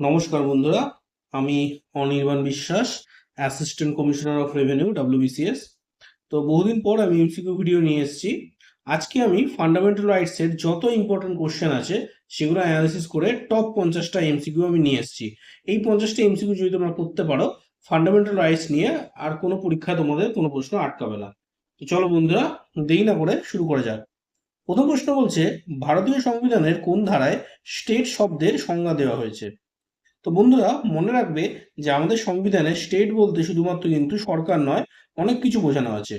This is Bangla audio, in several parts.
নমস্কার বন্ধুরা, আমি অনির্বাণ বিশ্বাস, assistant commissioner of revenue WBCS। তো বহুদিন পর আমি এমসিকিউ ভিডিও নিয়ে এসেছি। আজকে আমি ফান্ডামেন্টাল রাইটসের যত ইম্পর্টেন্ট কোশ্চেন আছে সেগুলো অ্যানালিসিস করে টপ 50টা এমসিকিউ আমি নিয়ে এসেছি। এই 50টা এমসিকিউ যদি তোমরা করতে পারো, ফান্ডামেন্টাল রাইটস নিয়ে আর কোনো পরীক্ষায় তোমাদের কোনো প্রশ্ন আটকাবে না। তো চলো বন্ধুরা, দেরি না করে শুরু করা যাক। প্রথম প্রশ্ন বলছে, ভারতীয় সংবিধানের কোন ধারায় স্টেট শব্দের সংজ্ঞা দেওয়া হয়েছে? তো বন্ধুরা মনে রাখবে যে আমাদের সংবিধানে স্টেট বলতে শুধুমাত্র কিন্তু সরকার নয়, অনেক কিছু বোঝানো আছে।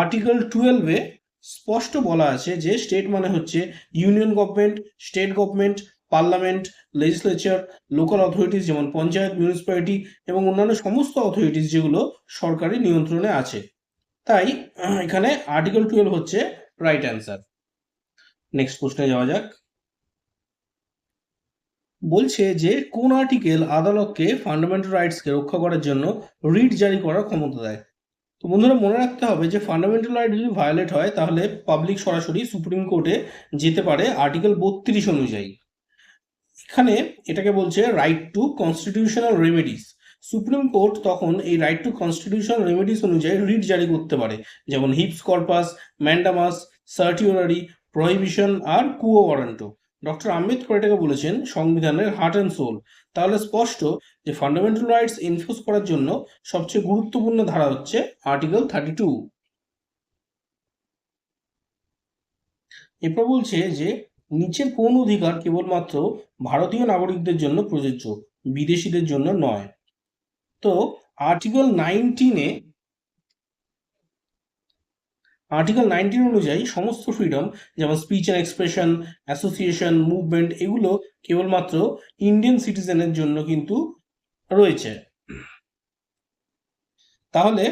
আর্টিকেল 12-এ স্পষ্ট বলা আছে যে স্টেট মানে হচ্ছে union government, state government, parliament, legislature, local authorities যেমন পঞ্চায়েত, মিউনিসিপ্যালিটি এবং অন্যান্য সমস্ত অথরিটিস যেগুলো সরকারি নিয়ন্ত্রণে আছে। তাই এখানে আর্টিকেল 12 হচ্ছে রাইট অ্যান্সার। নেক্সট প্রশ্নে যাওয়া যাক। বলছে যে কোন আর্টিকেল আদালতকে ফান্ডামেন্টাল রাইটসকে রক্ষা করার জন্য রিট জারি করার ক্ষমতা দেয়? তো বন্ধুরা মনে রাখতে হবে যে ফান্ডামেন্টাল রাইট যদি ভায়োলেট হয় তাহলে পাবলিক সরাসরি সুপ্রিম কোর্টে যেতে পারে আর্টিকেল 32 অনুযায়ী। এখানে এটাকে বলছে right to constitutional remedies. Supreme court তখন এই রাইট টু কনস্টিটিউশনাল রেমেডিস অনুযায়ী রিট জারি করতে পারে, যেমন হিপস কর্পাস, ম্যান্ডামাস, সার্টিওরারি, প্রহিবিশন আর কুও ওয়ারেন্টো। ডক্টর আম্বেদকর এটাকে বলেছেন সংবিধানের হার্ট অ্যান্ড সোল। তাহলে স্পষ্ট যে ফান্ডামেন্টাল রাইটস এনফোর্স করার জন্য সবচেয়ে গুরুত্বপূর্ণ ধারা হচ্ছে আর্টিকেল 32। এরপর বলছে যে নিচের কোন অধিকার কেবলমাত্র ভারতীয় নাগরিকদের জন্য প্রযোজ্য, বিদেশিদের জন্য নয়? তো আর্টিকেল 19-এ অনুযায়ী সমস্ত ফ্রিডম যেমন speech and expression, association, movement এগুলো কেবলমাত্র ইন্ডিয়ান সিটিজেনের জন্য কিন্তু রয়েছে। তাহলে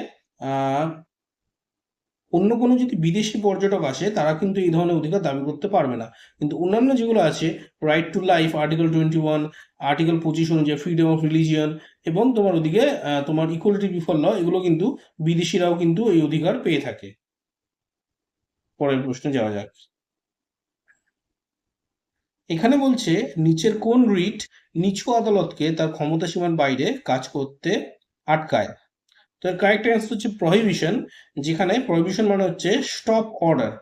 অন্য কোনো যদি বিদেশি পর্যটক আসে তারা কিন্তু এই ধরনের অধিকার দাবি করতে পারবে না। কিন্তু অন্যান্য যেগুলো আছে, right to life article 21, article 25 অনুযায়ী ফ্রিডম অফ রিলিজিয়ন এবং তোমার ওদিকে তোমার ইকুয়ালিটি বিফোর ল, এগুলো কিন্তু বিদেশিরাও কিন্তু এই অধিকার পেয়ে থাকে। পরের প্রশ্নে যাওয়া যাক। এখানে বলছে নিচের কোন রিট নিচু আদালতকে তার ক্ষমতা সীমার বাইরে কাজ করতে আটকায়? তো এর কারেক্ট অ্যান্সার হচ্ছে প্রহিবিশন। যেখানে প্রহিবিশন মানে হচ্ছে স্টপ অর্ডার।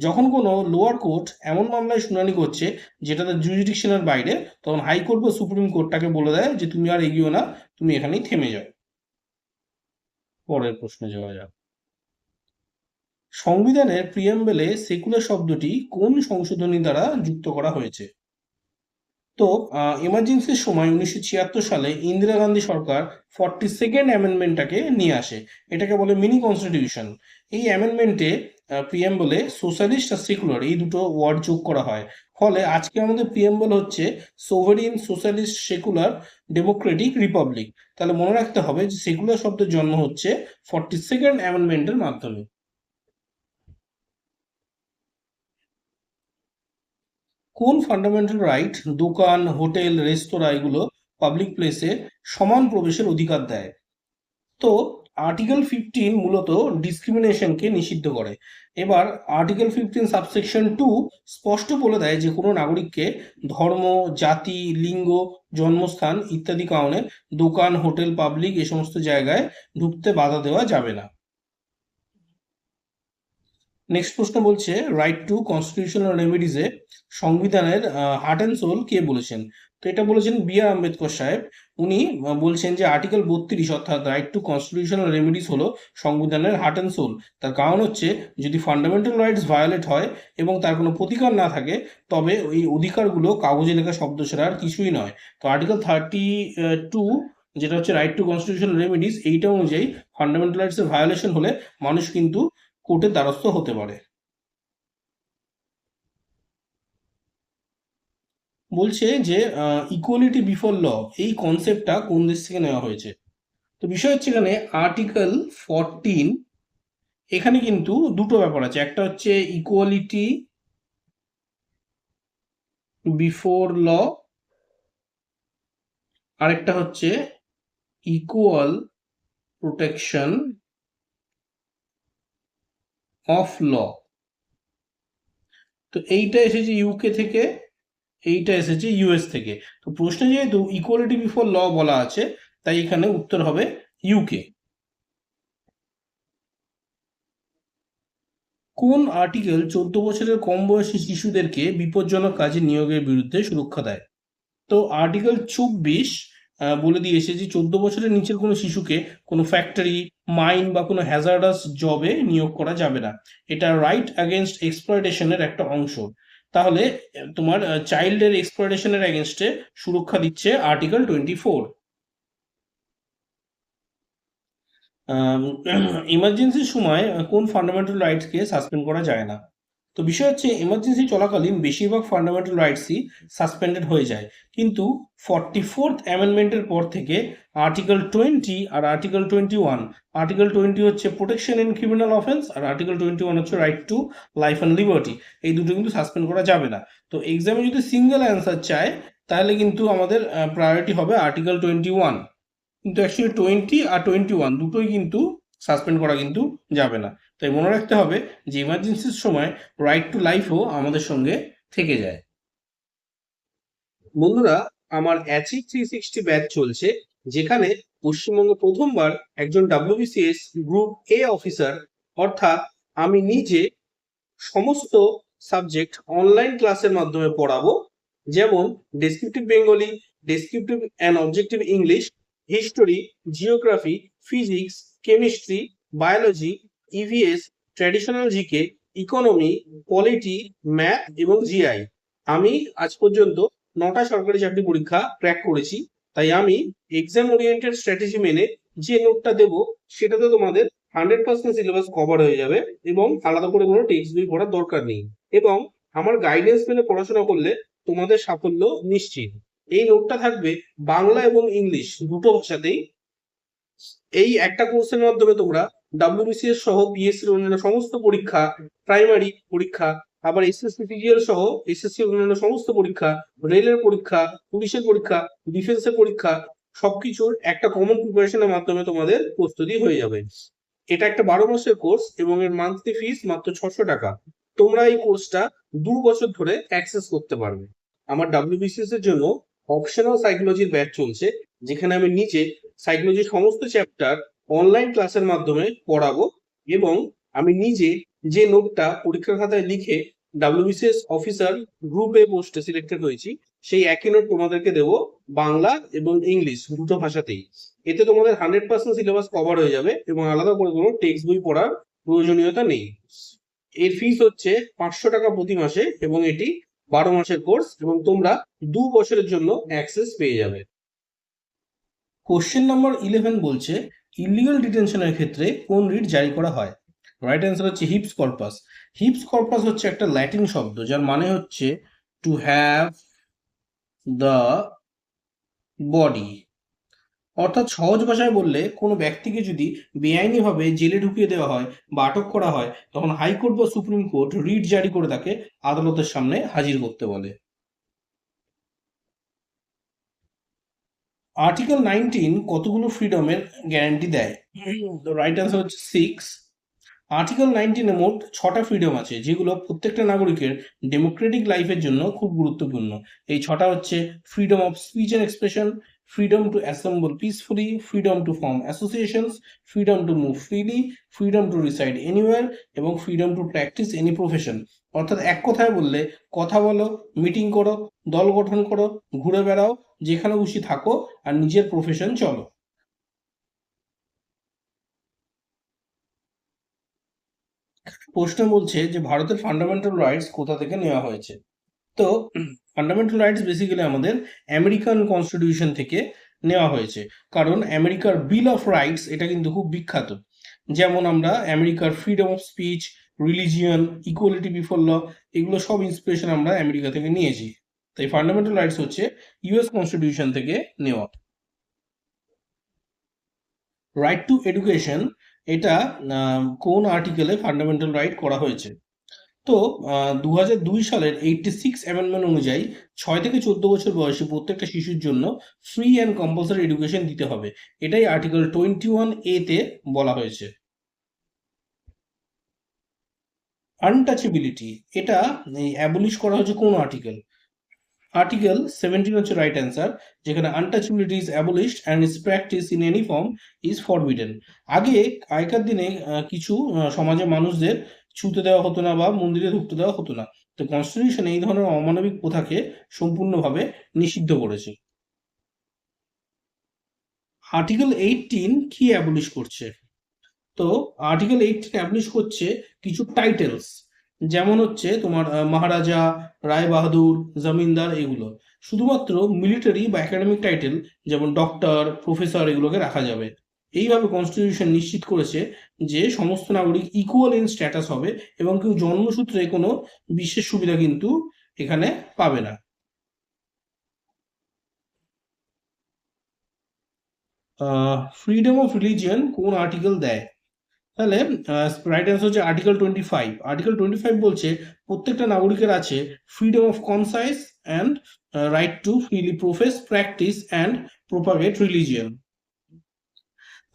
যখন কোনো লোয়ার কোর্ট এমন মামলায় শুনানি করছে যেটা তার জুরিডিকশনের বাইরে, তখন হাইকোর্ট বা সুপ্রিম কোর্টটাকে বলে দেয় যে তুমি আর এগিয়েও না, তুমি এখানেই থেমে যাও। পরের প্রশ্নে যাওয়া যাক। সংবিধানের প্রিয়াম্বেলে সেকুলার শব্দটি কোন সংশোধনী দ্বারা যুক্ত করা হয়েছে? তো এমার্জেন্সির সময় 1976 সালে ইন্দিরা গান্ধী সরকার 42nd অ্যামেন্ডমেন্টটাকে নিয়ে আসে। এটাকে বলে মিনি কনস্টিটিউশন। এই অ্যামেন্ডমেন্টে প্রিয়াম্বলে সোশ্যালিস্ট আর সেকুলার এই দুটো ওয়ার্ড যোগ করা হয়। ফলে আজকে আমাদের প্রিয়াম্বল হচ্ছে sovereign, socialist, secular, Democratic, Republic. তাহলে মনে রাখতে হবে যে সেকুলার শব্দের জন্ম হচ্ছে 42nd অ্যামেন্ডমেন্টের মাধ্যমে। কোন ফান্ডামেন্টাল রাইট দোকান, হোটেল, রেস্তোরাঁ এগুলো পাবলিক প্লেসে সমান প্রবেশের অধিকার দেয়? তো আর্টিকেল 15 মূলত ডিসক্রিমিনেশনকে নিষিদ্ধ করে। এবার আর্টিকেল 15 সাবসেকশন 2 স্পষ্ট বলে দেয় যে কোনো নাগরিককে ধর্ম, জাতি, লিঙ্গ, জন্মস্থান ইত্যাদি কারণে দোকান, হোটেল, পাবলিক এ সমস্ত জায়গায় ঢুকতে বাধা দেওয়া যাবে না। নেক্সট প্রশ্ন বলছে রাইট টু কনস্টিটিউশনাল রেমেডিজে সংবিধানের হার্ট অ্যান্ড সোল কে বলেছেন? তো এটা বলেছেন B.R. আম্বেদকর সাহেব। উনি বলছেন যে আর্টিকেল 32 অর্থাৎ রাইট টু কনস্টিটিউশনাল রেমেডিস হলো সংবিধানের হার্ট অ্যান্ড সোল। তার কারণ হচ্ছে যদি ফান্ডামেন্টাল রাইটস ভায়োলেট হয় এবং তার কোনো প্রতিকার না থাকে, তবে ওই অধিকারগুলো কাগজে লেখা শব্দ ছাড়া আর কিছুই নয়। তো আর্টিকেল 32 যেটা হচ্ছে রাইট টু কনস্টিটিউশনাল রেমেডিস, এইটা অনুযায়ী ফান্ডামেন্টাল রাইটসের ভায়োলেশন হলে মানুষ কিন্তু কোর্টের দ্বারস্থ হতে পারে। বলছে যে ইকুয়ালিটি বিফোর ল এই কনসেপ্টটা কোন দেশ থেকে নেওয়া হয়েছে? তো বিষয় হচ্ছে এখানে আর্টিকেল 14, এখানে কিন্তু দুটো ব্যাপার আছে। একটা হচ্ছে ইকুয়ালিটি বিফোর ল, আরেকটা হচ্ছে ইকুয়াল প্রোটেকশন অফ ল। তো এইটা এসেছে ইউকে থেকে, এইটা এসেছে ইউএস থেকে। তো প্রশ্নে যেহেতু ইকুয়ালিটি বিফোর ল বলা আছে, তাই এখানে উত্তর হবে ইউকে। কোন আর্টিকেল 14 বছরের কম বয়সী শিশুদেরকে বিপজ্জনক কাজে নিয়োগের বিরুদ্ধে সুরক্ষা দেয়? তো আর্টিকেল 24 বলে দিয়েছে যে 14 বছরের নিচের কোনো শিশুকে কোনো ফ্যাক্টরি, মাইন বা কোনো হ্যাজার্ডাস জবে নিয়োগ করা যাবে না। এটা রাইট অ্যাগেনস্ট এক্সপ্লয়টেশনের একটা অংশ। তাহলে তোমার চাইল্ডের এক্সপ্লয়টেশনের অ্যাগেনস্টে সুরক্ষা দিচ্ছে আর্টিকেল 24। ইমার্জেন্সির সময় কোন ফান্ডামেন্টাল রাইটসকে সাসপেন্ড করা যায় না? তো বিষয় হচ্ছে এমার্জেন্সি চলাকালীন বেশিরভাগ ফান্ডামেন্টাল রাইটসই সাসপেন্ডেড হয়ে যায়, কিন্তু 44th অ্যামেন্ডমেন্টের পর থেকে আর্টিকেল 20 আর আর্টিকেল 21, আর্টিকেল 20 হচ্ছে প্রোটেকশন ইন ক্রিমিনাল অফেন্স আর আর্টিকেল 21 হচ্ছে right to life and liberty, এই দুটো কিন্তু সাসপেন্ড করা যাবে না। তো এক্সামে যদি সিঙ্গেল অ্যান্সার চায় তাহলে কিন্তু আমাদের প্রায়োরিটি হবে আর্টিকেল 21, কিন্তু অ্যাকচুয়ালি 20 আর 21 দুটোই কিন্তু সাসপেন্ড করা কিন্তু যাবে না। তাই মনে রাখতে হবে যে ইমার্জেন্সির সময় রাইট টু লাইফও আমাদের সঙ্গে থেকে যায়। বন্ধুরা, আমার অ্যাচিভ 360 ব্যাচ চলছে, যেখানে পশ্চিমবঙ্গে প্রথমবার একজন ডাব্লিউবিসিএস গ্রুপ এ অফিসার, অর্থাৎ আমি নিজে সমস্ত সাবজেক্ট অনলাইন ক্লাসের মাধ্যমে পড়াবো, যেমন descriptive Bengali, descriptive and objective English, history, geography, physics, chemistry, biology, EVS, traditional GK, economy, polity, math এবং জিআই। আমি আজ পর্যন্ত 9টা সরকারি চাকরি পরীক্ষা ক্র্যাক করেছি, তাই আমি এক্সাম ওরিয়েন্টেড স্ট্র্যাটেজি মেনে যে নোটটা দেবো সেটাতে তোমাদের 100% সিলেবাস কভার হয়ে যাবে এবং আলাদা করে কোনো টেক্সট বই পড়ার দরকার নেই। এবং আমার গাইডেন্স মেনে পড়াশোনা করলে তোমাদের সাফল্য নিশ্চিত। এই নোটটা থাকবে বাংলা এবং ইংলিশ দুটো ভাষাতেই। এই একটা কোর্সের মাধ্যমে তোমরা ডাব্লিউবিসিএস সহ পিএসসির অন্যান্য সমস্ত পরীক্ষা, প্রাইমারি পরীক্ষা, আবার এসএসসি সিজিএল সহ এসএসসি অন্যান্য সমস্ত পরীক্ষা, রেলের পরীক্ষা, পুলিশের পরীক্ষা, ডিফেন্সের পরীক্ষা, সবকিছুর একটা কমন প্রিপারেশনের মাধ্যমে তোমাদের প্রস্তুতি হয়ে যাবে। এটা একটা 12 মাসের কোর্স এবং এর মান্থলি ফিস মাত্র 600 টাকা। তোমরা এই কোর্সটা 2 বছর ধরে অ্যাক্সেস করতে পারবে। আমার ডাব্লিউবিসিএস এর জন্য অপশনাল সাইকোলজির ব্যাচ চলছে, যেখানে আমি নিজে সাইকোলজির সমস্ত চ্যাপ্টার অনলাইন ক্লাসের মাধ্যমে পড়াবো এবং আমি নিজে যে নোটটা পরীক্ষার খাতায় লিখে ডাব্লিউবিসিএস অফিসার গ্রুপ এ পোস্টে সিলেক্টেড হয়েছি, সেই একই নোট তোমাদেরকে দেবো বাংলা এবং ইংলিশ দুটো ভাষাতেই। এতে তোমাদের 100% সিলেবাস কভার হয়ে যাবে এবং আলাদা করে কোনো টেক্সট বই পড়ার প্রয়োজনীয়তা নেই। এর ফিস হচ্ছে 500 টাকা প্রতি মাসে এবং এটি 12 মাসের কোর্স এবং তোমরা 2 বছরের জন্য অ্যাক্সেস পেয়ে যাবে। কোশ্চেন নাম্বার 11 বলছে ইলিগাল ডিটেনশনের ক্ষেত্রে কোন রিট জারি করা হয়? রাইট অ্যান্সার হচ্ছে হিপস কর্পাস। হিপস কর্পাস হচ্ছে একটা ল্যাটিন শব্দ যার মানে হচ্ছে টু হ্যাভ দ্য বডি। অর্থাৎ সহজ ভাষায় বললে কোনো ব্যক্তিকে যদি বেআইনিভাবে জেলে ঢুকিয়ে দেওয়া হয় বা আটক করা হয়, তখন হাইকোর্ট বা সুপ্রিম কোর্ট রিট জারি করে তাকে আদালতের সামনে হাজির করতে বলে। আর্টিকেল 19 কতগুলো ফ্রিডমের গ্যারান্টি দেয়? রাইট অ্যান্সার হচ্ছে 6। আর্টিকেল 19-এ মোট 6টা ফ্রিডম আছে, যেগুলো প্রত্যেকটা নাগরিকের ডেমোক্রেটিক লাইফের জন্য খুব গুরুত্বপূর্ণ। এই 6টা হচ্ছে freedom of speech and expression, freedom to assemble peacefully, freedom to form associations, freedom to move freely, freedom to reside anywhere এবং freedom to practise any profession. অর্থাৎ এক কথায় বললে, কথা বলো, মিটিং করো, দল গঠন করো, ঘুরে বেড়াও, যেখানে খুশি থাকো আর নিজের প্রফেশন চলো। প্রশ্ন বলছে যে ভারতের ফান্ডামেন্টাল রাইটস কোথা থেকে নেওয়া হয়েছে? তো ফান্ডামেন্টাল রাইটস বেসিক্যালি আমাদের আমেরিকান কনস্টিটিউশন থেকে নেওয়া হয়েছে, কারণ আমেরিকার বিল অফ রাইটস এটা কিন্তু খুব বিখ্যাত। যেমন আমরা আমেরিকার freedom of speech, religion, equality before law, এগুলো সব ইন্সপিরেশন আমরা আমেরিকা থেকে নিয়েছি। তাই ফান্ডামেন্টাল রাইটস হচ্ছে ইউএস কনস্টিটিউশন থেকে নেওয়া। রাইট টু এডুকেশন এটা কোন আর্টিকেলে ফান্ডামেন্টাল রাইট করা হয়েছে? তো 2002 সালের 86 অ্যামেন্ডমেন্ট অনুযায়ী 6 থেকে 14 বছর বয়সী প্রত্যেকটা শিশুর জন্য ফ্রি অ্যান্ড কম্পালসারি এডুকেশন দিতে হবে, এটাই আর্টিকেল 21A তে বলা হয়েছে। আনটাচেবিলিটি এটা অ্যাবলিশ করা হয়েছে কোন আর্টিকেল? আর্টিকেল 17 হচ্ছে রাইট অ্যান্সার, যেখানে untouchability is abolished and is practice in any form is forbidden. আগেকার দিনে কিছু সমাজে মানুষদের ছুতে দেওয়া হতো না বা মন্দিরে ঢুকতে দেওয়া হতো না। তো কনস্টিটিউশন এই ধরনের অমানবিক প্রথাকে সম্পূর্ণভাবে নিষিদ্ধ করেছে। আর্টিকেল 18 কি অ্যাবলিশ করছে? তো আর্টিকেল 18 অ্যাবলিশ করছে কিছু টাইটেলস, যেমন হচ্ছে তোমার মহারাজা, রায় বাহাদুর, জমিনদার, এগুলো শুধুমাত্র মিলিটারি বা একাডেমিক টাইটেল যেমন ডক্টর, প্রফেসর এগুলোকে রাখা যাবে। এইভাবে কনস্টিটিউশন নিশ্চিত করেছে যে সমস্ত নাগরিক ইকুয়াল ইন স্ট্যাটাস হবে এবং কেউ জন্মসূত্রে কোনো বিশেষ সুবিধা কিন্তু এখানে পাবে না। ফ্রিডম অফ রিলিজিয়ন কোন আর্টিকেল দেয়? তাহলে রাইট অ্যান্সার হচ্ছে আর্টিকেল 25। আর্টিকেল 25 বলছে প্রত্যেকটা নাগরিকের আছে freedom of conscience and right to freely profess, practise and propagate religion.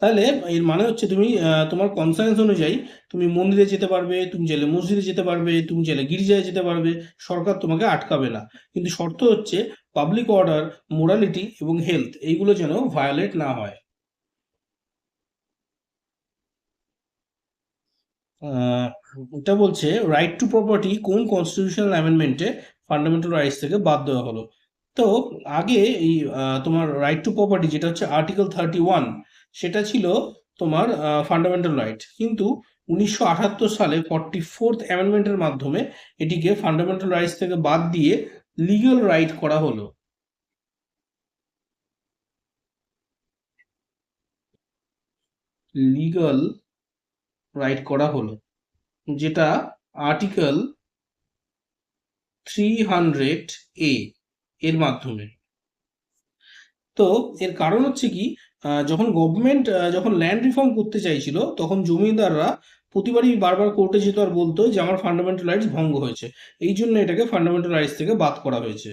তাহলে এর মানে হচ্ছে তুমি তোমার কনসায়েন্স অনুযায়ী তুমি মন্দিরে যেতে পারবে, তুমি চাইলে মসজিদে যেতে পারবে, তুমি চাইলে গির্জায় যেতে পারবে, সরকার তোমাকে আটকাবে না। কিন্তু শর্ত হচ্ছে পাবলিক অর্ডার, মোরালিটি এবং হেলথ এইগুলো যেন ভায়োলেট না হয়। আহ, এটা বলছে রাইট টু প্রপার্টি কোন কনস্টিটিউশনাল অ্যামেন্ডমেন্টে ফান্ডামেন্টাল রাইটস থেকে বাদ দেওয়া হলো? তো আগে এই তোমার রাইট টু প্রপার্টি যেটা হচ্ছে আর্টিকেল 31, সেটা ছিল তোমার ফান্ডামেন্টাল রাইট, কিন্তু 1978 সালে 44th অ্যামেন্ডমেন্টের মাধ্যমে এটিকে ফান্ডামেন্টাল রাইটস থেকে বাদ দিয়ে লিগ্যাল রাইট করা হলো। লিগ্যাল রাইট করা হলো, যেটা আর্টিকেল 300A এর মাধ্যমে। তো এর কারণ হচ্ছে কি, যখন গভর্নমেন্ট যখন ল্যান্ড রিফর্ম করতে চাইছিল তখন জমিদাররা প্রতিবারই বারবার কোর্টে যেত আর বলতো যে আমার ফান্ডামেন্টাল রাইটস ভঙ্গ হয়েছে, এই জন্য এটাকে ফান্ডামেন্টাল রাইটস থেকে বাদ করা হয়েছে।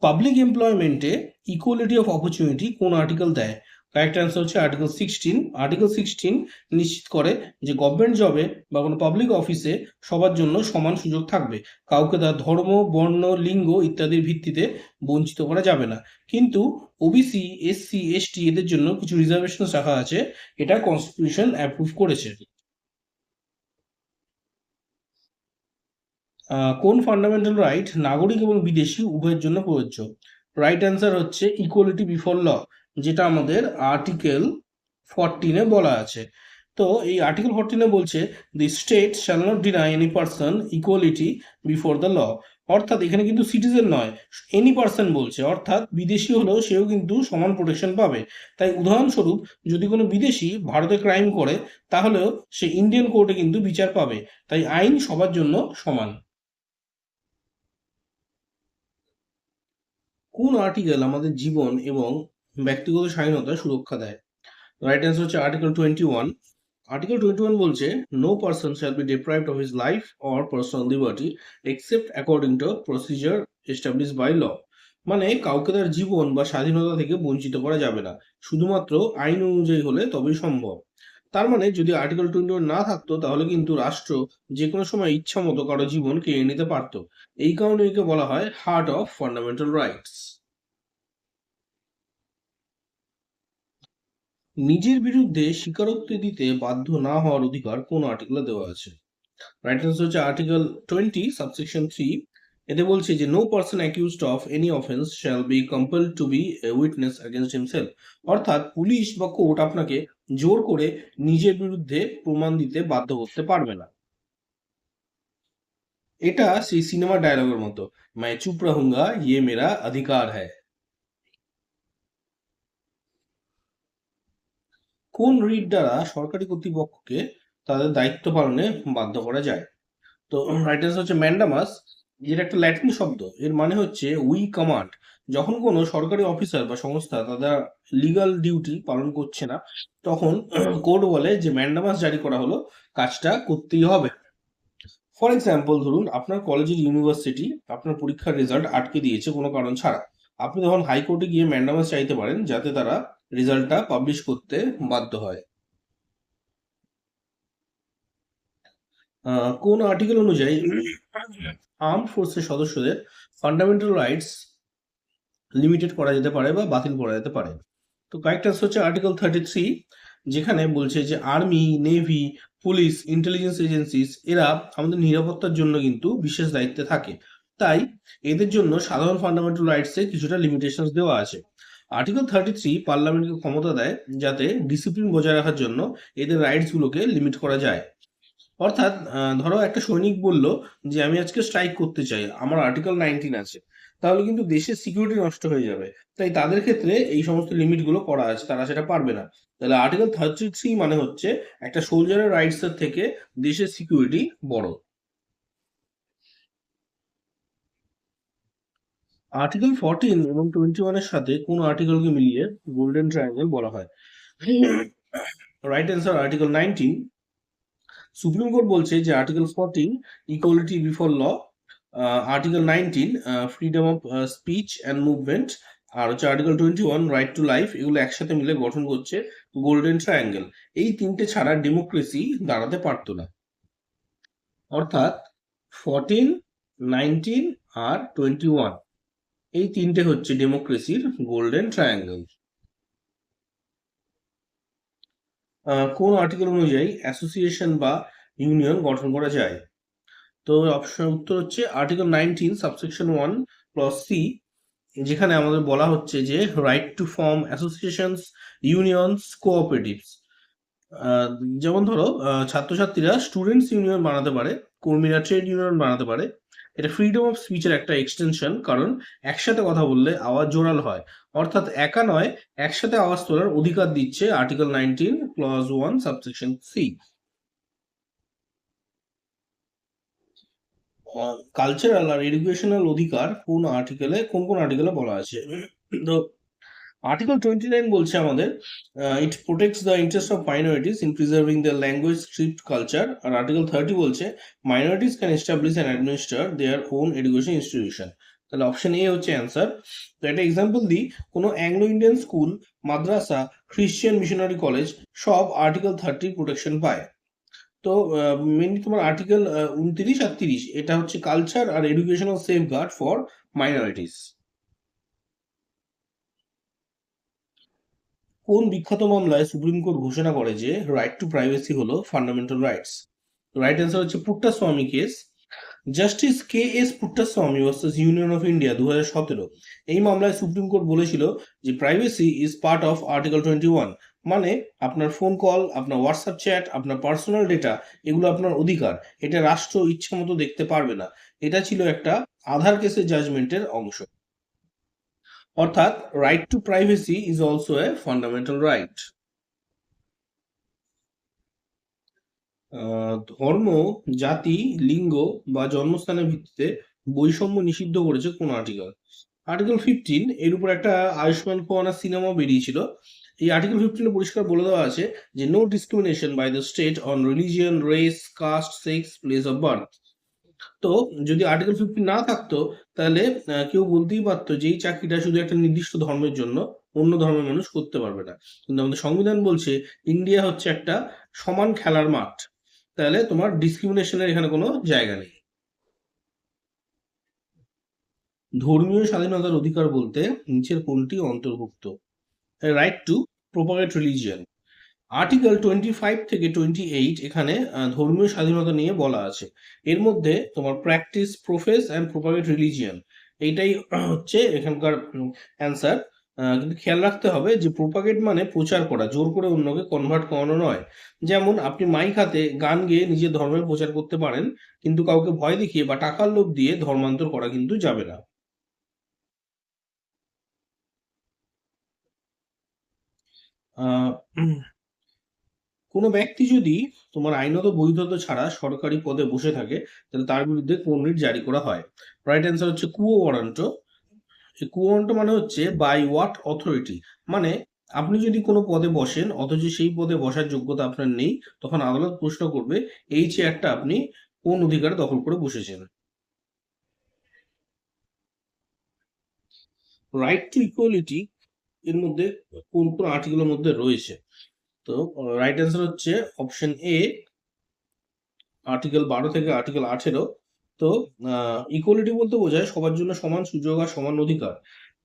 পাবলিক এমপ্লয়মেন্টে ইকুয়ালিটি অফ অপরচুনিটি কোন আর্টিকেল দেয়? কারেক্ট অ্যান্সার হচ্ছে আর্টিকেল 16। আর্টিকেল 16 নিশ্চিত করে যে গভর্নমেন্ট জবে বা কোনো পাবলিক অফিসে সবার জন্য সমান সুযোগ থাকবে, কাউকে তার ধর্ম, বর্ণ, লিঙ্গ ইত্যাদির ভিত্তিতে বঞ্চিত করা যাবে না। কিন্তু ওবিসি, এসসি, এসটি এদের জন্য কিছু রিজার্ভেশন রাখা আছে, এটা কনস্টিটিউশন অ্যাপ্রুভ করেছে। কোন ফান্ডামেন্টাল রাইট নাগরিক এবং বিদেশি উভয়ের জন্য প্রযোজ্য? রাইট অ্যান্সার হচ্ছে ইকুয়ালিটি বিফোর ল, যেটা আমাদের আর্টিকেল 14-এ বলা আছে। তো এই আর্টিকেল 14-এ বলছে the state shall not deny any person equality before the law. অর্থাৎ এখানে কিন্তু সিটিজেন নয়, এনি পার্সন বলছে, অর্থাৎ বিদেশি হলেও সেও কিন্তু সমান প্রোটেকশন পাবে। তাই উদাহরণস্বরূপ যদি কোনো বিদেশি ভারতে ক্রাইম করে তাহলেও সে ইন্ডিয়ান কোর্টে কিন্তু বিচার পাবে। তাই আইন সবার জন্য সমান। কোন আর্টিকেল আমাদের জীবন এবং ব্যক্তিগত স্বাধীনতা সুরক্ষা দেয়? রাইট অ্যান্সার হচ্ছে আর্টিকেল 21। আর্টিকেল 21 বলছে no person shall be deprived of his life or personal liberty except according to procedure establish by law. মানে কাউকে তার জীবন বা স্বাধীনতা থেকে বঞ্চিত করা যাবে না, শুধুমাত্র আইন অনুযায়ী হলে তবেই সম্ভব। তার মানে যদি আর্টিকেল 21 না থাকতো তাহলে কিন্তু রাষ্ট্র যে কোনো সময় ইচ্ছা মতো কারো জীবন কেড়ে নিতে পারতো। এই কারণে একে বলা হয় হার্ট অফ ফান্ডামেন্টাল রাইটস। নিজের বিরুদ্ধে স্বীকারোক্তি দিতে বাধ্য না হওয়ার অধিকার কোন আর্টিকেলে দেওয়া আছে? রাইট অ্যান্সার হচ্ছে আর্টিকেল 20 সাবসেকশন 3। এতে বলছে যে no person accused of any offence shall be compelled to be a witness against himself. অর্থাৎ পুলিশ বা কোর্ট আপনাকে জোর করে নিজের বিরুদ্ধে প্রমাণ দিতে বাধ্য করতে পারবে না। এটা সেই সিনেমার ডায়লগের মতো, मैं चुप रहूंगा ये मेरा अधिकार है। কোন রিট দ্বারা সরকারি কর্তৃপক্ষকে তাদের দায়িত্ব পালনে বাধ্য করা যায়? তো রাইট অ্যান্সার হচ্ছে ম্যান্ডামাস, যেটা একটা ল্যাটিন শব্দ। এর মানে হচ্ছে উই কমান্ড। যখন কোনো সরকারি অফিসার বা সংস্থা তাদের লিগাল ডিউটি পালন করছে না, তখন কোর্ট বলে যে ম্যান্ডামাস জারি করা হলো, কাজটা করতেই হবে। ফর এক্সাম্পল ধরুন আপনার কলেজের ইউনিভার্সিটি আপনার পরীক্ষার রেজাল্ট আটকে দিয়েছে কোনো কারণ ছাড়া, আপনি তখন হাইকোর্টে গিয়ে ম্যান্ডামাস চাইতে পারেন যাতে তারা রেজাল্টটা পাবলিশ করতে বাধ্য হয়। কোন আর্টিকেল অনুযায়ী আর্মড ফোর্সের সদস্যদের ফান্ডামেন্টাল রাইটস লিমিটেড করা যেতে পারে বা বাতিল করা যেতে পারে? তো কারেক্ট আনসার হচ্ছে আর্টিকেল 33, যেখানে বলছে যে army, navy, police, intelligence agencies এরা আমাদের নিরাপত্তার জন্য কিন্তু বিশেষ দায়িত্বে থাকে। তাই এদের জন্য সাধারণ ফান্ডামেন্টাল রাইটসে কিছুটা লিমিটেশনস দেওয়া আছে। আর্টিকেল 33 পার্লামেন্টকে ক্ষমতা দেয় যাতে ডিসিপ্লিন বজায় রাখার জন্য এদের রাইটস গুলোকে লিমিট করা যায়। অর্থাৎ ধরো একটা সৈনিক বলল যে আমি আজকে স্ট্রাইক করতে চাই, আমার আর্টিকেল 19 আছে, তাহলে কিন্তু দেশের সিকিউরিটি নষ্ট হয়ে যাবে। তাই তাদের ক্ষেত্রে এই সমস্ত লিমিট গুলো করা আছে, তারা সেটা পারবে না। তাহলে আর্টিকেল 33 মানে হচ্ছে একটা সোলজারের রাইটস এর থেকে দেশের সিকিউরিটি বড়। আর্টিকেল 14 এবং 21 এর সাথে কোন আর্টিকেলকে মিলিয়ে গোল্ডেন ট্রায়াঙ্গেল বলা হয়? Right answer article 19। Supreme Court বলছে যে article 14 equality before law, article 19 freedom of speech and movement, আর হচ্ছে আর্টিকেল 21 রাইট টু লাইফ, এগুলো একসাথে মিলে গঠন করছে গোল্ডেন ট্রায়াঙ্গেল। এই তিনটে ছাড়া ডেমোক্রেসি দাঁড়াতে পারতো না। অর্থাৎ 14, 19 আর 21, এই তিনটে হচ্ছে ডেমোক্রেসির গোল্ডেন ট্রায়াঙ্গেল। কোন আর্টিকেল অনুযায়ী অ্যাসোসিয়েশন বা ইউনিয়ন গঠন করা যায়? তো অপশন উত্তর হচ্ছে আর্টিকেল 19 সাবসেকশন 1 ক্লজ সি, যেখানে আমাদের বলা হচ্ছে যে right two form associations, unions, cooperatives. যেমন ধরো ছাত্রছাত্রীরা স্টুডেন্টস ইউনিয়ন বানাতে পারে, কর্মীরা ট্রেড ইউনিয়ন বানাতে পারে। এটা ফ্রিডম অফ স্পিচের একটা এক্সটেনশন, কারণ একসাথে কথা বললে আওয়াজ জোরাল হয়। অর্থাৎ একা নয়, একসাথে আওয়াজ তোলার অধিকার দিচ্ছে article 19 clause 1 subsection C. Cultural আর এডুকেশনাল অধিকার কোন আর্টিকেলে, কোন কোন আর্টিকেলে বলা আছে? তো আর্টিকেল 29 বলছে আমাদের it protects the interest of minorities in preserving the language, script, culture. আর আর্টিকেল 30 বলছে minorities can establish and administer their own education institution. তাহলে অপশন এ হচ্ছে অ্যান্সার। তো একটা এক্সাম্পল দিই, কোনো অ্যাংলো ইন্ডিয়ান স্কুল, মাদ্রাসা, খ্রিশ্চিয়ান মিশনারি কলেজ সব আর্টিকেল 30 প্রোটেকশন পায়। তো মেনলি তোমার আর্টিকেল 29 আর 30, এটা হচ্ছে কালচার আর এডুকেশনাল সেফগার্ড ফর মাইনরিটিস। কোন বিখ্যাত মামলায় সুপ্রিম কোর্ট ঘোষণা করে যে রাইট টু প্রাইভেসি হলো ফান্ডামেন্টাল রাইটস? রাইট অ্যান্সার হচ্ছে Puttaswamy case. Justice K S Puttaswamy versus Union of India 2017, এই মামলায় সুপ্রিম কোর্ট বলেছিল যে privacy is part of article 21। মানে আপনার ফোন কল, আপনার হোয়াটসঅ্যাপ চ্যাট, আপনার পার্সোনাল ডেটা, এগুলো আপনার অধিকার, এটা রাষ্ট্র ইচ্ছা মতো দেখতে পারবে না। এটা ছিল একটা আধার কেসের জাজমেন্টের অংশ। অর্থাৎ right to privacy is also a fundamental right. ধর্ম, জাতি, লিঙ্গ বা জন্মস্থানের ভিত্তিতে বৈষম্য নিষিদ্ধ করেছে কোন আর্টিকেল? আর্টিকেল 15, এর উপর একটা আয়ুষ্মান খুরানা সিনেমা বেরিয়েছিল। এই আর্টিকেল 15 পরিষ্কার বলে দেওয়া আছে যে no discrimination by the state on religion, race, caste, sex, place of birth. তো যদি আর্টিকেল 15 না থাকতো, তাহলে কেউ বলতেই পারতো যে এই চাকরিটা শুধু একটা নির্দিষ্ট ধর্মের জন্য, অন্য ধর্মের মানুষ করতে পারবে না। কিন্তু আমাদের সংবিধান বলছে ইন্ডিয়া হচ্ছে একটা সমান খেলার মাঠ, তাহলে তোমার ডিসক্রিমিনেশনের এখানে কোনো জায়গা নেই। ধর্মীয় স্বাধীনতার অধিকার বলতে নিচের কোনটি অন্তর্ভুক্ত? Right two propagate religion. Article 25 থেকে 28 এখানে ধর্মীয় স্বাধীনতা নিয়ে বলা আছে। এর মধ্যে তোমার practice, prophase and propagate religion, এইটাই হচ্ছে এখানকার অ্যান্সার। কিন্তু খেয়াল রাখতে হবে যে প্রোপাগেট মানে প্রচার করা, জোর করে অন্যকে কনভার্ট করানো নয়। যেমন আপনি মাইক হাতে গান গেয়ে নিজের ধর্মের প্রচার করতে পারেন, কিন্তু কাউকে ভয় দেখিয়ে বা টাকার লোভ দিয়ে ধর্মান্তর করা কিন্তু যাবে না। আহ কোনো ব্যক্তি যদি তোমার আইনত বৈধতা ছাড়া সরকারি পদে বসে থাকে, তাহলে তার বিরুদ্ধে কোন রিট জারি করা হয়? রাইট অ্যান্সার হচ্ছে কুয়ো ওয়ারান্ট। এই কুয়ো ওয়ারান্ট মানে হচ্ছে বাই হোয়াট অথরিটি। মানে আপনি যদি কোনো পদে বসেন অথচ সেই পদে বসার যোগ্যতা আপনার নেই, তখন আদালত প্রশ্ন করবে এই চেয়ারটা আপনি কোন অধিকারে দখল করে বসেছেন। রাইট টু ইকুয়ালিটি এর মধ্যে কোন কোন আর্টিকেলের মধ্যে রয়েছে? তো রাইট অ্যান্সার হচ্ছে অপশন এ, আর্টিকেল 12 থেকে আর্টিকেল 18। তো ইকুয়ালিটি বলতে বোঝায় সবার জন্য সমান সুযোগ আর সমান অধিকার।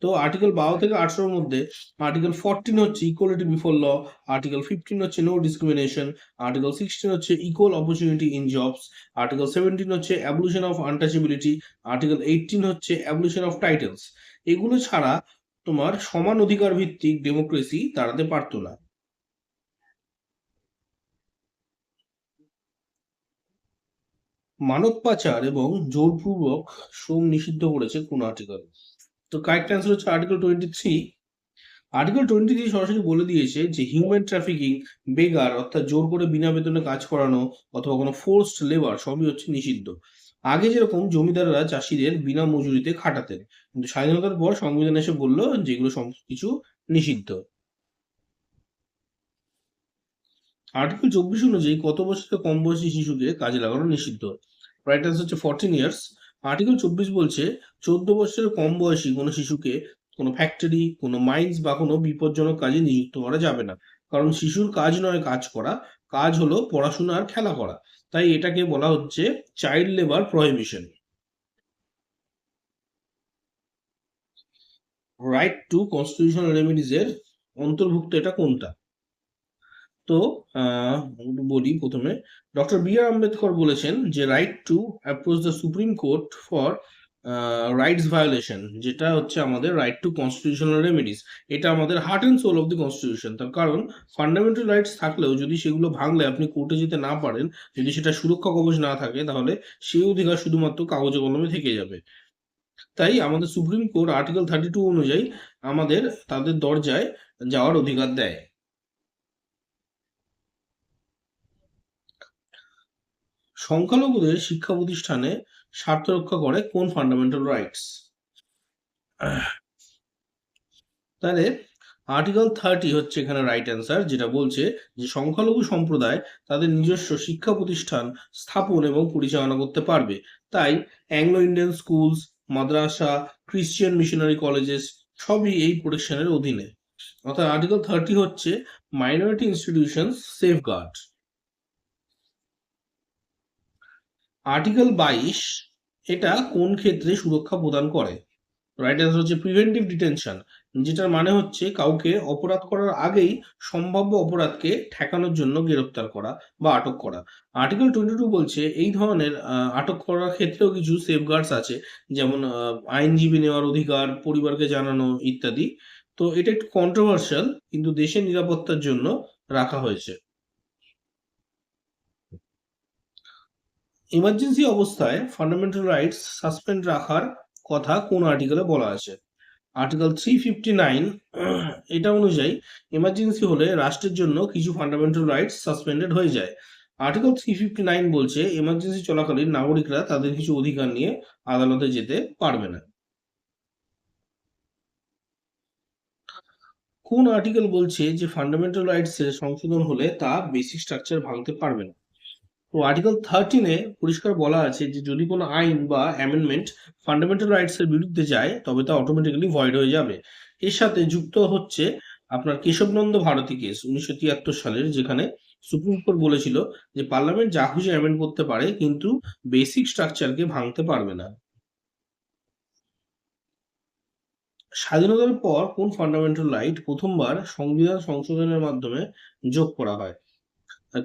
তো আর্টিকেল 12 থেকে 18-এর মধ্যে আর্টিকেল 14 হচ্ছে ইকুয়ালিটি বিফোর ল, আর্টিকেল 15 হচ্ছে নো ডিসক্রিমিনেশন, আর্টিকেল 16 হচ্ছে equal opportunity in jobs, article 17 হচ্ছে অ্যাবলিশন অফ আনটাচেবিলিটি, আর্টিকেল 18 হচ্ছে অ্যাবলিশন অফ টাইটেলস। এগুলো ছাড়া তোমার সমান অধিকার ভিত্তিক ডেমোক্রেসি দাঁড়াতে পারতো না। মানব পাচার এবং জোরপূর্বক শ্রম নিষিদ্ধ করেছে কোন আর্টিকেল? তো কারেক্ট অ্যান্সার হচ্ছে আর্টিকেল 23। আর্টিকেল 23 সরাসরি বলে দিয়েছে যে হিউম্যান ট্রাফিকিং, বেগার অর্থাৎ জোর করে বিনা বেতনে কাজ করানো অথবা কোনো ফোর্সড লেবার সবই হচ্ছে নিষিদ্ধ। আগে যেরকম জমিদাররা চাষিদের বিনা মজুরিতে খাটাতেন, কিন্তু স্বাধীনতার পর সংবিধান এসে বললো যে এগুলো সবকিছু নিষিদ্ধ। আর্টিকেল 24 অনুযায়ী কত বছরের কম বয়সী শিশুকে কাজে লাগানো নিষিদ্ধ? রাইট আনসার হচ্ছে 14 ইয়ার্স। আর্টিকেল 24 বলছে 14 বছরের কম বয়সী কোনো শিশুকে কোনো ফ্যাক্টরি, কোনো মাইন্স বা কোনো বিপজ্জনক কাজে নিযুক্ত করা যাবে না। কারণ শিশুর কাজ নয় কাজ করা, কাজ হলো পড়াশোনা আর খেলা করা। তাই এটাকে বলা হচ্ছে child labour prohibition. Right to constitutional remedies এর অন্তর্ভুক্ত এটা কোনটা? তো বলি প্রথমে, ডক্টর বি আর আম্বেদকর বলেছেন যে right to approach the supreme court for rights violation, যেটা হচ্ছে আমাদের রাইট টু কনস্টিটিউশনাল রেমেডিস। এটা আমাদের heart and soul of the constitution. তার কারণ ফান্ডামেন্টাল রাইটস থাকলেও যদি সেগুলো ভাঙলে আপনি কোর্টে যেতে না পারেন, যদি সেটা সুরক্ষা কবচ না থাকে, তাহলে সেই অধিকার শুধুমাত্র কাগজে কলমে থেকে যাবে। তাই আমাদের সুপ্রিম কোর্ট আর্টিকেল 32 অনুযায়ী আমাদের তাদের দরজায় যাওয়ার অধিকার দেয়। সংখ্যালঘুদের শিক্ষা প্রতিষ্ঠানে স্বার্থ রক্ষা করে কোন ফান্ডামেন্টাল রাইটস? তাহলে আর্টিকেল 30 হচ্ছে এখানে রাইট অ্যান্সার, যেটা বলছে যে সংখ্যালঘু সম্প্রদায় তাদের নিজস্ব শিক্ষা প্রতিষ্ঠান স্থাপন এবং পরিচালনা করতে পারবে। তাই অ্যাংলো ইন্ডিয়ান স্কুলস, মাদ্রাসা, ক্রিশ্চিয়ান মিশনারি কলেজেস সবই এই প্রোটেকশনের অধীনে। অর্থাৎ আর্টিকেল 30 হচ্ছে মাইনরিটি ইনস্টিটিউশনস সেফগার্ড। আর্টিকেল 22 এটা কোন ক্ষেত্রে সুরক্ষা প্রদান করে? রাইট অ্যান্সার হচ্ছে প্রিভেন্টিভ ডিটেনশন, যেটার মানে হচ্ছে কাউকে অপরাধ করার আগেই সম্ভাব্য অপরাধকে ঠেকানোর জন্য গ্রেপ্তার করা বা আটক করা। আর্টিকেল 22 বলছে এই ধরনের আটক করার ক্ষেত্রেও কিছু সেফগার্ডস আছে, যেমন আইনজীবী নেওয়ার অধিকার, পরিবারকে জানানো ইত্যাদি। তো এটা একটু কন্ট্রোভার্সিয়াল, কিন্তু দেশের নিরাপত্তার জন্য রাখা হয়েছে। ইমার্জেন্সি অবস্থায় ফান্ডামেন্টাল রাইটস সাসপেন্ড রাখার কথা কোন আর্টিকেলে বলা আছে? আর্টিকেল 359 এটা অনুযায়ী এমার্জেন্সি হলে রাষ্ট্রের জন্য কিছু ফান্ডামেন্টাল রাইটস সাসপেন্ডেড হয়ে যায়। আর্টিকেল 359 বলছে এমার্জেন্সি চলাকালীন নাগরিকরা তাদের কিছু অধিকার নিয়ে আদালতে যেতে পারবে না। কোন আর্টিকেল বলছে যে ফান্ডামেন্টাল রাইটস এর সংশোধন হলে তা বেসিক স্ট্রাকচার ভাঙতে পারবে না? তো আর্টিকেল 13-এ পরিষ্কার বলা আছে যে যদি কোনো আইন বা অ্যামেন্ডমেন্ট ফান্ডামেন্টাল রাইটস এর বিরুদ্ধে যায় তবে তা অটোমেটিক্যালি ভয়েড হয়ে যাবে। এর সাথে যুক্ত হচ্ছে আপনার কেশবনন্দ ভারতী কেস 1973 সালের, যেখানে সুপ্রিম কোর্ট বলেছিল যে পার্লামেন্ট যা খুশি অ্যামেন্ড করতে পারে কিন্তু বেসিক স্ট্রাকচারকে ভাঙতে পারবে না। স্বাধীনতার পর কোন ফান্ডামেন্টাল রাইট প্রথমবার সংবিধান সংশোধনের মাধ্যমে যোগ করা হয়?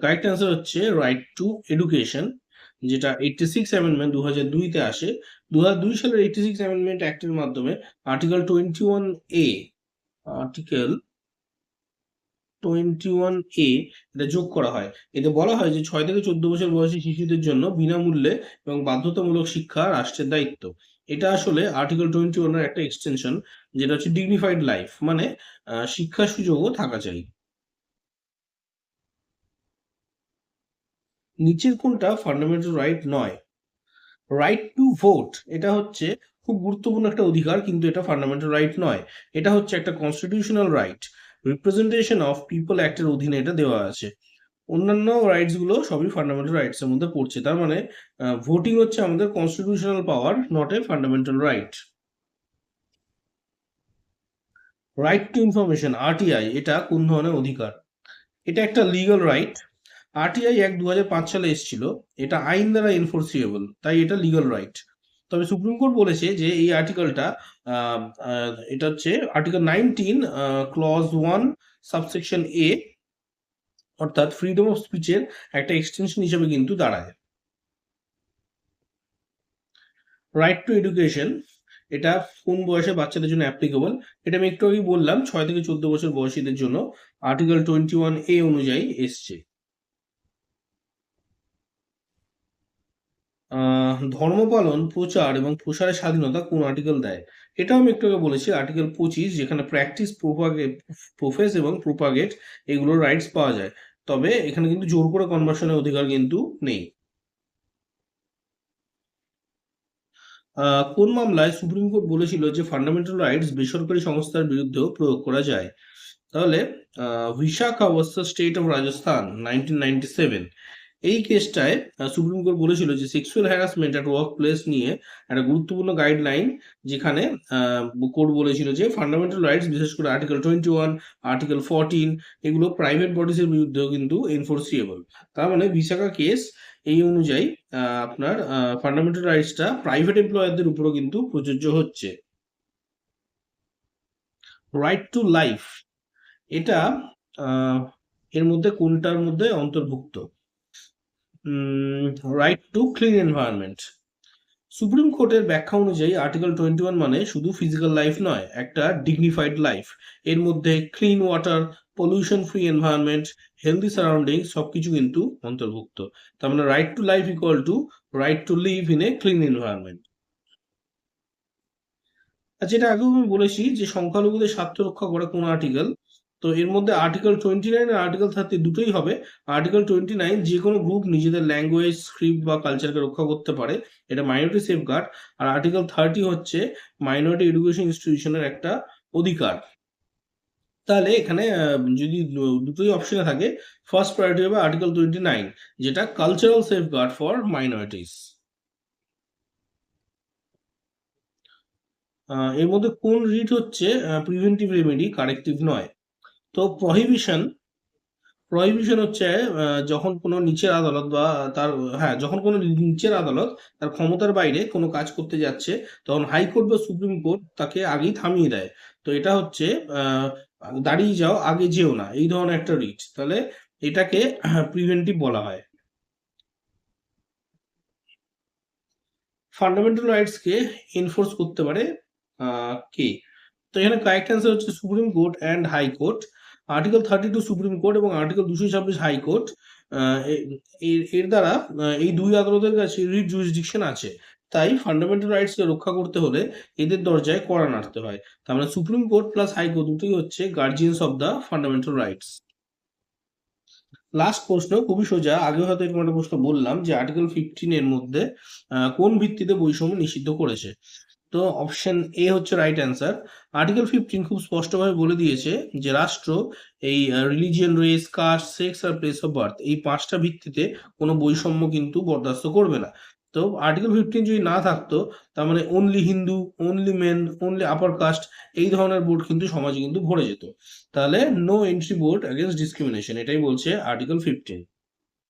কারেক্ট অ্যান্সার হচ্ছে রাইট টু এডুকেশন, যেটা 86 অ্যামেন্ডমেন্ট 2002-তে আসে। 2002 সালের 86 অ্যামেন্ডমেন্ট অ্যাক্টের মাধ্যমে আর্টিকেল 21A, আর্টিকেল 21A এটা যোগ করা হয়। এতে বলা হয় যে 6 থেকে 14 বছর বয়সী শিশুদের জন্য বিনামূল্যে এবং বাধ্যতামূলক শিক্ষা রাষ্ট্রের দায়িত্ব। এটা আসলে আর্টিকেল 21 এর একটা এক্সটেনশন, যেটা হচ্ছে ডিগনিফাইড লাইফ, মানে শিক্ষার সুযোগও থাকা চাই। নিচের কোনটা ফান্ডামেন্টাল রাইট নয়? রাইট টু ভোট এটা হচ্ছে খুব গুরুত্বপূর্ণ একটা অধিকার, কিন্তু এটা ফান্ডামেন্টাল রাইট নয়। এটা হচ্ছে একটা constitutional right. Representation of people অ্যাক্টের অধীনে এটা দেওয়া আছে। অন্যান্য রাইটস গুলো সবই ফান্ডামেন্টাল রাইটস এর মধ্যে পড়ছে। তার মানে ভোটিং হচ্ছে আমাদের constitutional power, not a fundamental right. Right two information, RTI, এটা কোন ধরনের অধিকার? এটা একটা লিগ্যাল রাইট। আরটিআই অ্যাক্ট 2005 সালে এসেছিল, এটা আইন দ্বারা এনফোর্সিয়েবল, তাই এটা লিগাল রাইট। তবে সুপ্রিম কোর্ট বলেছে যে এই আর্টিকেলটা এটা হচ্ছে আর্টিকেল 19 ক্লজ 1 সাবসেকশন এ, অর্থাৎ ফ্রিডম অফ স্পিচের একটা এক্সটেনশন হিসেবে কিন্তু দাঁড়ায়। রাইট টু এডুকেশন, এটা কোন বয়সে বাচ্চাদের জন্য অ্যাপ্লিকেবল? এটা আমি একটু আগেই বললাম, 6 থেকে 14 বছর বয়সীদের জন্য আর্টিকেল 21A অনুযায়ী এসছে। ধর্ম পালন, প্রচার এবং প্রসারের স্বাধীনতা কোন আর্টিকেল দেয়? এটাও আমি একটু আগে বলেছি, আর্টিকেল 25, যেখানে প্র্যাকটিস, প্রোফেস এবং প্রোপাগেট এগুলোর রাইটস পাওয়া যায়। তবে এখানে কিন্তু জোর করে কনভার্সনের অধিকার কিন্তু নেই। কোন মামলায় সুপ্রিম কোর্ট বলেছিল যে ফান্ডামেন্টাল রাইটস বেসরকারি সংস্থার বিরুদ্ধেও প্রয়োগ করা যায়? তাহলে ভিশাখা ভার্সাস স্টেট অফ রাজস্থান 1997, এই কেসটায় সুপ্রিম কোর্ট বলেছিল যে sexual harassment at work place নিয়ে একটা গুরুত্বপূর্ণ গাইডলাইন, যেখানে কোর্ট বলেছিল যে ফান্ডামেন্টাল রাইটস, বিশেষ করে আর্টিকেল 21, আর্টিকেল 14, এগুলো প্রাইভেট বডিজের বিরুদ্ধেও কিন্তু এনফোর্সিয়েবল। তার মানে ভিশাখা কেস এই অনুযায়ী আপনার ফান্ডামেন্টাল রাইটসটা প্রাইভেট এমপ্লয়ারদের উপরও কিন্তু প্রযোজ্য হচ্ছে। রাইট টু লাইফ, এটা এর মধ্যে কোনটার মধ্যে অন্তর্ভুক্ত? Right to clean environment. Supreme কোর্টের ব্যাখ্যা অনুযায়ী আর্টিকেল 21 মানে শুধু ফিজিক্যাল লাইফ নয়, একটা ডিগনিফাইড লাইফ। এর মধ্যে clean water, pollution free environment, healthy surrounding সবকিছু কিন্তু অন্তর্ভুক্ত। তার মানে right to life equal to right two live in a clean environment. যেটা আগেও আমি বলেছি যে সংখ্যালঘুদের স্বার্থ রক্ষা করে কোন আর্টিকেল? তো এর মধ্যে আর্টিকেল 29 আর আর্টিকেল 30 দুটোই হবে। আর্টিকেল 29 যে কোনো গ্রুপ নিজেদের ল্যাঙ্গুয়েজ, স্ক্রিপ্ট বা কালচারকে রক্ষা করতে পারে, এটা মাইনরিটি সেফগার্ড। আর আর্টিকেল 30 হচ্ছে মাইনরিটি এডুকেশন ইনস্টিটিউশনের একটা অধিকার। তাহলে এখানে যদি দুটোই অপশনে থাকে, ফার্স্ট প্রায়োরিটি হবে আর্টিকেল 29, যেটা কালচারাল সেফগার্ড ফর মাইনরিটিস। এর মধ্যে কোন রিট হচ্ছে প্রিভেন্টিভ রেমেডি, কারেক্টিভ নয়? তো প্রহিবিশন হচ্ছে যখন কোনো নিচের আদালত বা তার, হ্যাঁ, যখন কোনো নিচের আদালত তার ক্ষমতার বাইরে কোনো কাজ করতে যাচ্ছে, তখন হাইকোর্ট বা সুপ্রিম কোর্ট তাকে আগেই থামিয়ে দেয়। তো এটা হচ্ছে দাঁড়িয়ে যাও, আগে যেও না, এই ধরনের একটা রিট। তাহলে এটাকে প্রিভেন্টিভ বলা হয়। ফান্ডামেন্টাল রাইটসকে এনফোর্স করতে পারে কে? তো এখানে কারেক্ট অ্যান্সার হচ্ছে supreme court and high court. Article 32 supreme court এবং আর্টিকেল 226 হাইকোর্ট, এর দ্বারা এই দুই আদালতের কাছে রিট জুরিসডিকশন আছে। তাই ফান্ডামেন্টাল রাইটসকে রক্ষা করতে হলে এদের দরজায় কড়া নাড়তে হয়। তার মানে সুপ্রিম কোর্ট প্লাস হাইকোর্ট দুটোই হচ্ছে guardians of the fundamental rights. Last প্রশ্ন খুবই সোজা, আগে হয়তো এরকম একটা প্রশ্ন বললাম যে আর্টিকেল 15 এর মধ্যে কোন ভিত্তিতে বৈষম্য নিষিদ্ধ করেছে? তো অপশন এ হচ্ছে রাইট অ্যান্সার। আর্টিকেল 15 খুব স্পষ্টভাবে বলে দিয়েছে যে রাষ্ট্র এই রিলিজিয়ন, রেস, কাস্ট, সেক্স আর প্লেস অফ বার্থ, এই 5টা ভিত্তিতে কোনো বৈষম্য কিন্তু বরদাস্ত করবে না। তো আর্টিকেল 15 যদি না থাকতো, তার মানে only Hindu, only men, only upper caste, এই ধরনের বোর্ড কিন্তু সমাজে কিন্তু ভরে যেত। তাহলে no entry board against discrimination, এটাই বলছে আর্টিকেল 15।